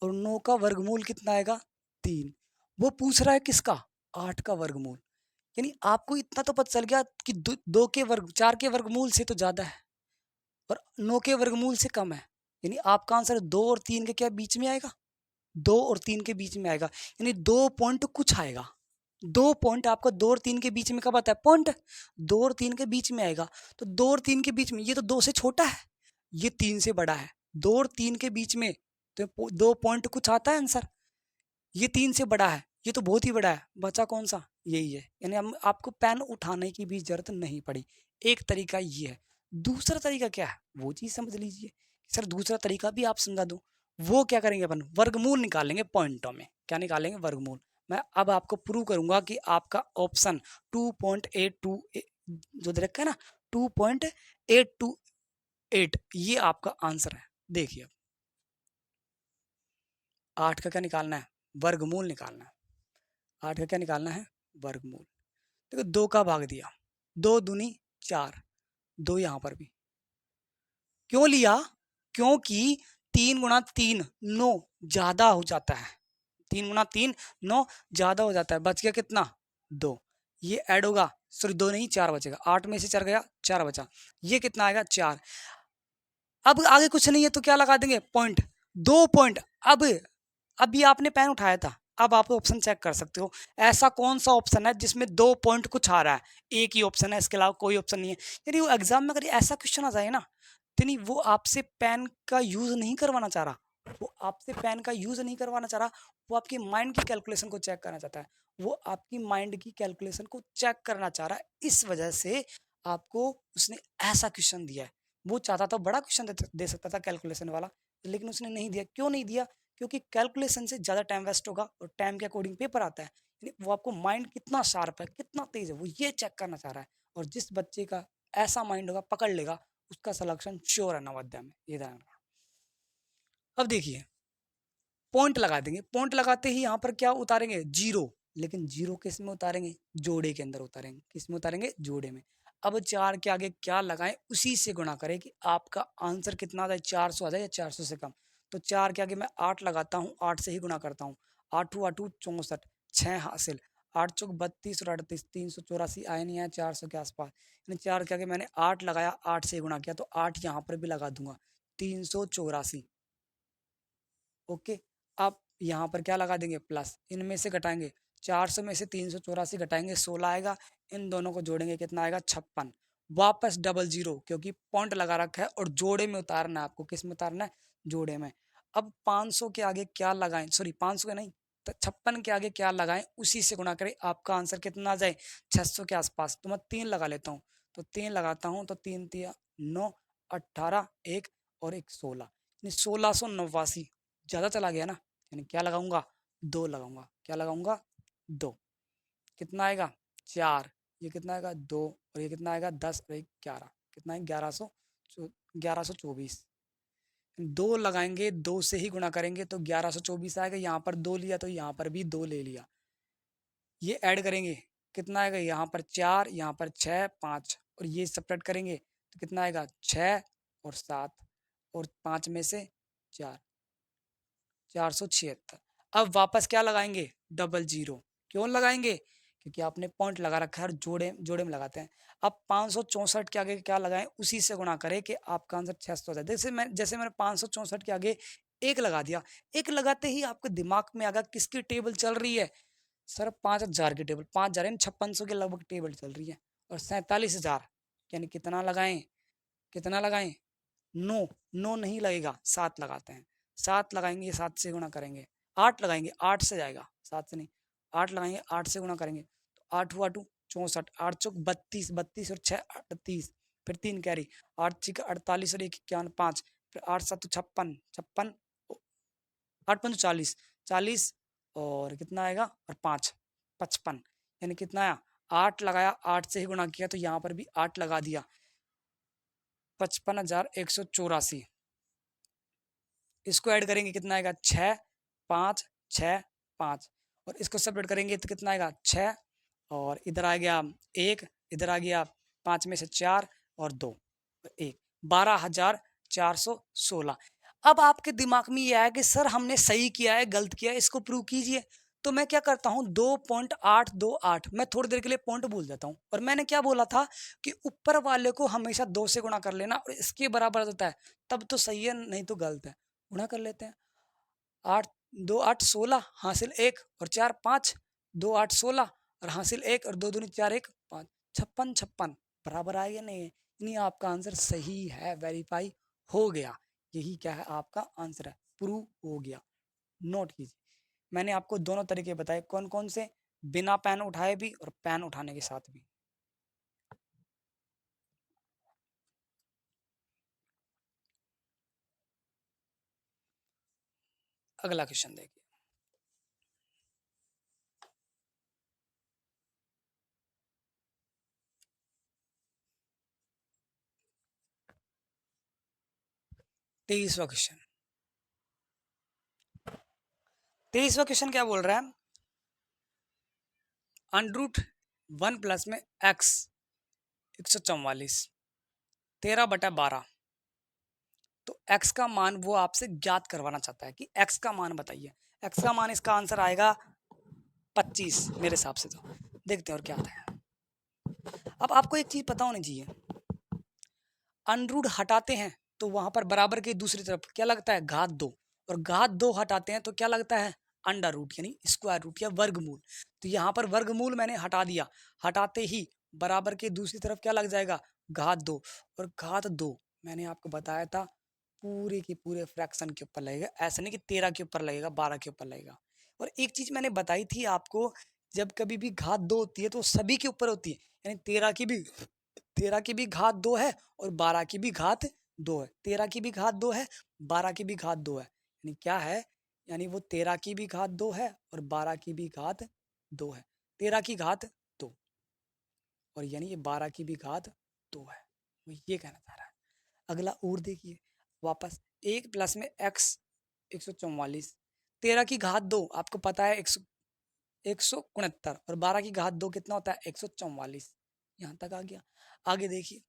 और 9 का वर्गमूल कितना आएगा? 3। वो पूछ रहा है किसका? 8 का वर्गमूल। यानी आपको इतना तो पता चल गया कि 2 के वर्ग 4 के वर्गमूल से तो ज्यादा है और 9 के वर्गमूल से कम है। यानी आपका आंसर 2 और 3 के क्या बीच में आएगा? 2 और 3 के बीच में आएगा। यानी 2 पॉइंट कुछ आएगा। 2 पॉइंट आपका 2 और 3 के बीच में कब आता है? पॉइंट। 2 और 3 के बीच में आएगा। तो 2 और 3 के बीच में, ये तो 2 से छोटा है, ये 3 से बड़ा है। 2 और 3 के बीच में तो 2 पॉइंट कुछ आता है आंसर। ये 3 से बड़ा है, ये तो बहुत ही बड़ा है। बचा कौन सा? यही है। यानी हम आपको पेन उठाने की भी जरूरत नहीं पड़ी। एक तरीका ये है। दूसरा तरीका क्या है वो चीज समझ लीजिए। सर दूसरा तरीका भी आप समझा दो। वो क्या करेंगे? अपन वर्गमूल निकालेंगे पॉइंटों में। क्या निकालेंगे? वर्गमूल। मैं अब आपको प्रूव करूंगा कि आपका ऑप्शन 2.82 जो दे रखा है ना, 2.828, ये आपका आंसर है। देखिए 8 का क्या निकालना है? वर्गमूल निकालना है। 8 का क्या निकालना है? वर्गमूल। देखो 2 का भाग दिया, 2 दूनी 4, 2 यहाँ पर भी। क्यों लिया? क्योंकि 3 गुणा 3 9 ज्यादा हो जाता है। 3 गुणा 3 9 ज्यादा हो जाता है। बच गया कितना? 2। ये ऐड होगा, सॉरी 2 नहीं 4 बचेगा। 8 में से 4 गया, 4 बचा। ये कितना आएगा? 4। अब आगे कुछ नहीं है तो क्या लगा देंगे? पॉइंट। 2 पॉइंट। अब अभी आपने पेन उठाया था, अब आप ऑप्शन चेक कर सकते हो। ऐसा कौन सा ऑप्शन है जिसमें 2 पॉइंट कुछ आ रहा है? एक ही ऑप्शन है, इसके अलावा कोई ऑप्शन नहीं है। यानी वो एग्जाम में अगर ऐसा क्वेश्चन आ जाए ना, तो नहीं वो आपसे पेन का यूज नहीं करवाना चाह रहा, वो आपसे पेन का यूज़ नहीं करवाना चाह रहा, वो आपकी माइंड की कैलकुलेशन को चेक करना चाहता है, वो आपकी माइंड की कैलकुलेशन को चेक करना चाह रहा है, इस वजह से आपको उसने ऐसा क्वेश्चन दिया है। वो चाहता तो बड़ा क्वेश्चन दे सकता था कैलकुलेशन वाला, लेकिन उसने नहीं दिया। क्यों नहीं दिया? क्योंकि कैलकुलेशन से ज़्यादा टाइम वेस्ट होगा और टाइम के अकॉर्डिंग पेपर आता है। यानी वो आपको माइंड कितना शार्प है, कितना तेज़ है, वो ये चेक करना चाह रहा है। और जिस बच्चे का ऐसा माइंड होगा, पकड़ लेगा, उसका सिलेक्शन श्योर है नवोदय में, ये ध्यान रखना। अब देखिए, पॉइंट लगा देंगे, पॉइंट लगाते ही यहाँ पर क्या उतारेंगे? जीरो। लेकिन जीरो किस में उतारेंगे? जोड़े के अंदर उतारेंगे। किस में उतारेंगे? जोड़े में। अब 4 के आगे क्या लगाएं, उसी से गुणा करें कि आपका आंसर कितना आ जाए, 400 आ जाए या 400 से कम। तो 4 के आगे मैं 8 लगाता हूँ, 8 से ही गुणा करता हूँ। 8 8 64, 6 हासिल, 8 चौक 32 और 38, 384 आए नहीं आया 400 के आसपास। यानी 4 के आगे मैंने 8 लगाया, 8 से गुणा किया, तो 8 यहाँ पर भी लगा दूंगा, 384। ओके। अब यहाँ पर क्या लगा देंगे? प्लस। इनमें से घटाएंगे, 400 में से 384 घटाएंगे, 16 आएगा। इन दोनों को जोड़ेंगे, कितना आएगा? 56। वापस डबल जीरो, क्योंकि पॉइंट लगा रखा है और जोड़े में उतारना है आपको। किस में उतारना है? जोड़े में। अब 500 के आगे क्या लगाएं, सॉरी 500 के नहीं, 56 के आगे क्या लगाएं, उसी से गुणा करें, आपका आंसर कितना आ जाए? 600 के आसपास। तो मैं 3 लगा लेता हूँ, तो 3 लगाता हूँ, तो 3 3 9, 18, 1 और 1 16, 1689। ज़्यादा चला गया ना, यानी क्या लगाऊंगा? 2 लगाऊंगा। क्या लगाऊंगा? 2। कितना आएगा? 4। ये कितना आएगा? 2। और ये कितना आएगा? 10 और 1 11। कितना है? 1100, 1124। 2 लगाएंगे, 2 से ही गुणा करेंगे तो 1124 आएगा। यहाँ पर 2 लिया तो यहाँ पर भी 2 ले लिया। ये ऐड करेंगे, कितना आएगा? यहाँ पर 4, यहाँ पर 6, 5, और ये सब्ट्रैक्ट करेंगे तो कितना आएगा? 6 और 7 और 5 में से 4, 476। अब वापस क्या लगाएंगे? Double zero. क्यों लगाएंगे? क्योंकि आपने पॉइंट लगा रखा है और जोड़े जोड़े में लगाते हैं। अब 564 के आगे क्या लगाएं, उसी से गुणा करें कि आपका आंसर 600 हो जाए। जैसे मैंने 564 के आगे एक लगा दिया, एक लगाते ही आपके दिमाग में आगा किसकी टेबल चल रही है? सर 5000 की टेबल, 5000 यानी 5600 के लगभग टेबल चल रही है। और 47,000 यानी कितना लगाएं? कितना लगाएं? 9। 9 नहीं लगेगा, 7 लगाते हैं। 7 लगाएंगे, 7 से गुणा करेंगे। 8 लगाएंगे, 8 से जाएगा, 7 से नहीं। 8 लगाएंगे, 8 से गुणा करेंगे तो 8 हुआ 2 64, 8 चौक 32, 32 और 6 38, फिर 3 कैरी, 8 6 48 और 1 51 5, फिर 8 7 56, 56, 8 5 40, 40 और कितना आएगा? और 5 55, यानी कितना आया? 8 लगाया, 8 से ही गुणा किया तो यहाँ पर भी 8 लगा दिया, 55,184। इसको ऐड करेंगे, कितना आएगा? 6 5 6 5, और इसको सेपरेट करेंगे तो कितना आएगा? 6, और इधर आ गया 1, इधर आ गया 5 में से 4 और 2, 1, 12,416। अब आपके दिमाग में ये आया कि सर हमने सही किया है, गलत किया है, इसको प्रूव कीजिए। तो मैं क्या करता हूँ, 2.828, मैं थोड़ी देर के लिए पॉइंट भूल जाता हूँ। और मैंने क्या बोला था कि ऊपर वाले को हमेशा 2 से गुणा कर लेना और इसके बराबर होता है, तब तो सही है, नहीं तो गलत है। गुणा कर लेते हैं। 8 2 8 16, हासिल 1 और 4 5, 2 8 16 और हासिल 1 और 2 दूनी 4 1 5, 56 56 बराबर आएगा नहीं? नहीं, आपका आंसर सही है, वेरीफाई हो गया। यही क्या है? आपका आंसर है, प्रूव हो गया। नोट कीजिए, मैंने आपको दोनों तरीके बताए, कौन कौन से? बिना पेन उठाए भी और पेन उठाने के साथ भी। अगला क्वेश्चन देखिए। 23वां क्वेश्चन। 23वां क्वेश्चन क्या बोल रहा है? अंडरूट 1 प्लस में एक्स 144, 13/12। तो x का मान वो आपसे ज्ञात करवाना चाहता है कि x का मान बताइए। x का मान, इसका आंसर आएगा 25 मेरे हिसाब से। तो देखते हैं और क्या आता है। अब आपको एक चीज पता होनी चाहिए, अनरूट हटाते हैं तो वहां पर बराबर के दूसरी तरफ क्या लगता है? घात 2। और घात 2 हटाते हैं तो क्या लगता है? अंडर रूट, यानी स्क्वायर रूट या वर्गमूल। तो यहाँ पर वर्गमूल मैंने हटा दिया, हटाते ही बराबर के दूसरी तरफ क्या लग जाएगा? घात 2। और घात 2 मैंने आपको बताया था पूरे के पूरे फ्रैक्शन के ऊपर लगेगा, ऐसा नहीं कि 13 के ऊपर लगेगा, 12 के ऊपर लगेगा। और एक चीज मैंने बताई थी आपको, जब कभी भी घात 2 होती है तो सभी के ऊपर होती है, यानी 13 की भी घात 2 है और 12 की भी घात 2 है। 13 की भी घात 2 है, 12 की भी घात 2 है, यानी क्या है, यानी वो 13 की भी घात 2 है और 12 की भी घात 2 है। 13 की घात 2 और यानी ये 12 की भी घात 2 है, वो ये कहना चाह रहा है। अगला और देखिए वापस, 1 प्लस में x 144, 13 की घात 2 आपको पता है 169 और 12 की घात 2 कितना होता है 144। यहाँ तक आ गया। आगे देखिए,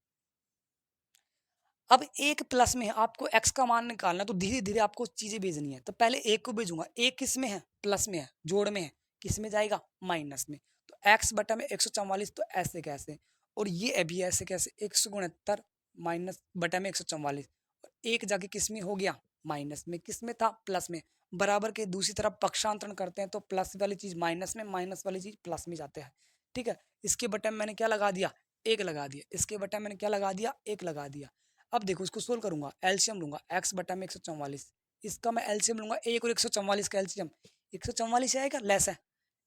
अब 1 प्लस में है, आपको x का मान निकालना, तो धीरे धीरे आपको चीजें भेजनी है। तो पहले 1 को भेजूंगा, 1 किस में है, प्लस में है, जोड़ में है, किस में जाएगा, माइनस में। तो x बटा में 144, तो ऐसे कैसे, और ये अभी ऐसे कैसे, 169 माइनस बटा में 144, और एक जाके किस में हो गया, माइनस में, किस में था, प्लस में। बराबर के दूसरी तरफ पक्षांतरण करते हैं तो प्लस वाली चीज माइनस में, माइनस वाली चीज प्लस में जाते हैं। ठीक है, इसके बटे में मैंने क्या लगा दिया, 1 लगा दिया, इसके बटे में मैंने क्या लगा दिया, 1 लगा दिया। अब देखो इसको सोल्व करूंगा, एलसीएम लूंगा, x बटा में 144, इसका मैं एलसीएम लूंगा, 1 और 144 का एलसीएम 144 आएगा, लेस है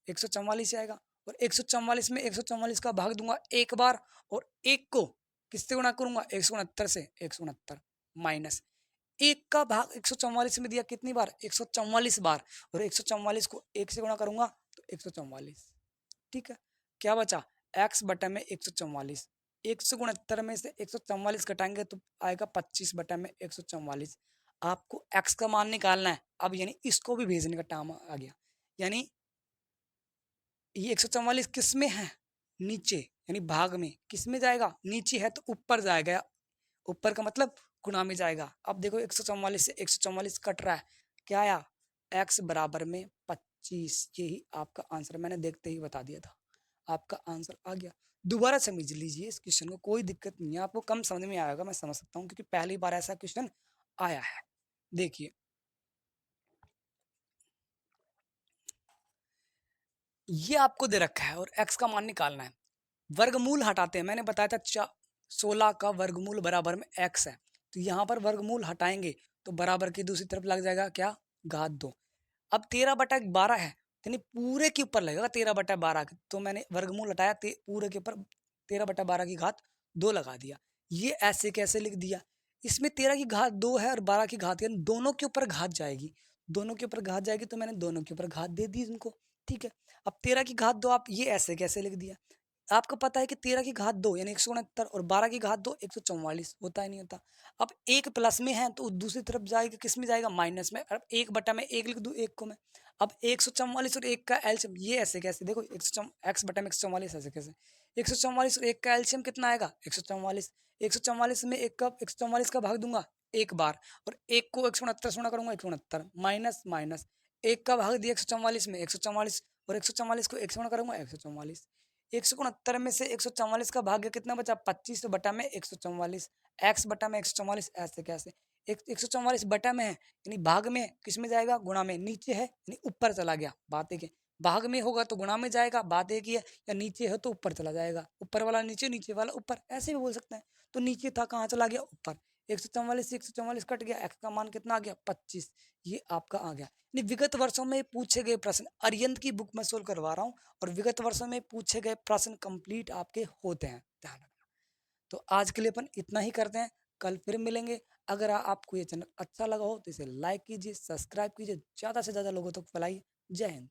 144 आएगा, और 144 में 144 का भाग दूंगा एक बार, और 1 को किससे गुणा करूंगा, 169 से, 169 माइनस 1 का भाग 144 में दिया कितनी बार, 144 बार, और 144 को 1 से गुणा करूंगा तो 144। ठीक है, क्या बचा, x बटा में 144, 169 में से 144 घटाएंगे तो आएगा 25 बटा में 144। आपको x का मान निकालना है। अब यानी इसको भी भेजने का टाइम आ गया, यानी ये 144 किस में है, नीचे, यानी भाग में, किस में जाएगा, नीचे है तो ऊपर जाएगा, ऊपर का मतलब गुणा में जाएगा। अब देखो 144 से 144 कट रहा है, क्या आया, x बराबर में 25। यही आपका आंसर, मैंने देखते ही बता दिया था, आपका आंसर आ गया। दोबारा समझ लीजिए इस क्वेश्चन को, कोई दिक्कत नहीं है, आपको कम समझ में आएगा, मैं समझ सकता हूँ, क्योंकि पहली बार ऐसा क्वेश्चन आया है। देखिए ये आपको दे रखा है और x का मान निकालना है। वर्गमूल हटाते हैं, मैंने बताया था 16 का वर्गमूल बराबर में x है, तो यहाँ पर वर्गमूल हटाएंगे तो बराबर की दूसरी तरफ लग जाएगा क्या, घात 2। अब 13/12 है, यानी पूरे के ऊपर लगेगा 13/12, तो मैंने वर्गमूल हटाया, पूरे के ऊपर 13/12 की घात 2 लगा दिया। ये ऐसे कैसे लिख दिया, इसमें 13 की घात 2 है और 12 की घात, यानी दोनों के ऊपर घात जाएगी, दोनों के ऊपर घात जाएगी, तो मैंने दोनों के ऊपर घात दे दी इनको। ठीक है, अब 13 की घात 2 आप ये ऐसे कैसे लिख दिया, आपको पता है कि 13 की घात 2 यानी 169 और 12 की घात 2 144, होता ही नहीं होता। अब एक प्लस में है तो दूसरी तरफ जाएगा, किस में जाएगा, माइनस में। अब 1 बटा में 1 लिख दूं, 1 को मैं, अब 144 और 1 का एलसीएम, ये ऐसे कैसे, देखो x बटा में 144 ऐसे कैसे, 144 और 1 का एलसीएम कितना आएगा, 144, 144 में 1 का 144 का भाग दूंगा एक बार, और 1 को 169 से गुणा करूंगा, 169 माइनस माइनस 1 का भाग दिया 144 में 144, और 144 को 1 से गुणा करूंगा 144, 169 में से 144 का भाग्य कितना बचा, 25 बटा में 144, x बटा में 144 ऐसे कैसे, 144 बटा में है यानी भाग में, किस में जाएगा, गुणा में, नीचे है यानी ऊपर चला गया, बात एक है, भाग में होगा तो गुणा में जाएगा, बात एक ही है, या नीचे है तो ऊपर चला जाएगा, ऊपर वाला नीचे, नीचे वाला ऊपर, ऐसे भी बोल सकते हैं। तो नीचे था, कहाँ चला गया, ऊपर, 144 से 144 कट गया, x का मान कितना आ गया, 25, ये आपका आ गया। विगत वर्षों में पूछे गए प्रश्न, अरियंत की बुक में सोल्व करवा रहा हूँ, और विगत वर्षों में पूछे गए प्रश्न कंप्लीट आपके होते हैं, ध्यान रखना। तो आज के लिए अपन इतना ही करते हैं, कल फिर मिलेंगे। अगर आपको ये चैनल अच्छा लगा हो तो इसे लाइक कीजिए, सब्सक्राइब कीजिए, ज़्यादा से ज़्यादा लोगों तक फैलाइए। जय हिंद।